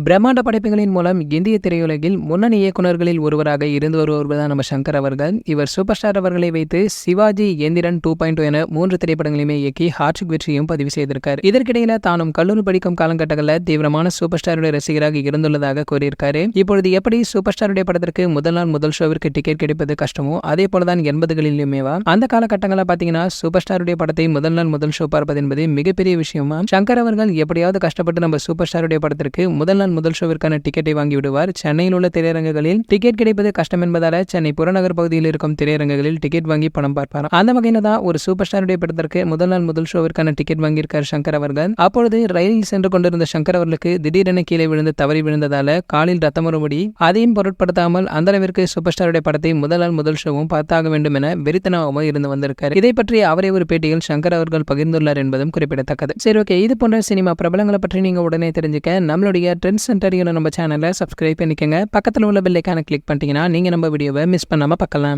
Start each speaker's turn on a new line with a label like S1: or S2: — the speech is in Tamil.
S1: பிரம்மாண்ட படைப்புகளின் மூலம் இந்திய திரையுலகில் முன்னணி இயக்குநர்களில் ஒருவராக இருந்து வருவர் தான் நம்ம சங்கர் அவர்கள். இவர் சூப்பர் ஸ்டார் அவர்களை வைத்து சிவாஜி, எந்திரன் 2.0 என 3 திரைப்படங்களையுமே இயக்கி ஹாட்ரிக் வெற்றியும் பதிவு செய்திருக்காரு. இதற்கிடையில தானும் கல்லூரி படிக்கும் காலகட்டங்களில் தீவிரமான சூப்பர் ஸ்டாருடைய ரசிகராக இருந்துள்ளதாக கூறியிருக்காரு. இப்பொழுது எப்படி சூப்பர் ஸ்டாருடைய படத்திற்கு முதல் நாள் முதல் ஷோவிற்கு டிக்கெட் கிடைப்பது கஷ்டமோ அதே போலதான் 80களிலுமேவா அந்த காலகட்டங்களில் பாத்தீங்கன்னா சூப்பர் ஸ்டாருடைய படத்தை முதல் நாள் முதல் ஷோ பார்ப்பது என்பது மிகப்பெரிய விஷயமா. சங்கர் அவர்கள் எப்படியாவது கஷ்டப்பட்டு நம்ம சூப்பர் ஸ்டாருடைய படத்திற்கு முதல் நாள் முதல் ஷோவிற்கான டிக்கெட்டை வாங்கி விடுவார். சென்னையில் உள்ள திரையரங்குகளில் டிக்கெட் கிடைப்பது கஷ்டம் என்பதால சென்னை புறநகர் பகுதியில் இருக்கும் திரையரங்குகளில் டிக்கெட் வாங்கி படம் பார்ப்பார். அந்த வகையில தான் ஒரு சூப்பர் ஸ்டாருடைய படத்திற்கு முதல் நாள் முதல் ஷோவிற்கான டிக்கெட் வாங்கியிருக்கார் சங்கர் அவர்கள். அப்பொழுது ரயிலில் சென்று கொண்டிருந்த சங்கர் அவர்களுக்கு திடீரென கீழே விழுந்து தவறி விழுந்ததால காலில் ரத்தம் வரும்படி அதையும் பொருட்படுத்தாமல் அந்த அளவிற்கு சூப்பர் ஸ்டாருடைய படத்தை முதல் நாள் முதல் ஷோவும் பார்த்தாக வேண்டும் என வெறித்தனமாக இருந்து வந்திருக்கார். இதை பற்றி அவரே ஒரு பேட்டியில் சங்கர் அவர்கள் பகிர்ந்துள்ளார் என்பதும் குறிப்பிடத்தக்கது. சரி, ஓகே, இது போன்ற சினிமா பிரபலங்களை பற்றி நீங்க உடனே தெரிஞ்சுக்க நம்மளுடைய ட்ரெண்ட் சென்டர் நம்ம சேனலை சப்ஸ்கிரைப் பண்ணிக்கங்க. பக்கத்தில் உள்ள பெல் ஐகானை கிளிக் பண்ணிட்டீங்கன்னா நீங்க நம்ம வீடியோவை மிஸ் பண்ணாம பார்க்கலாம்.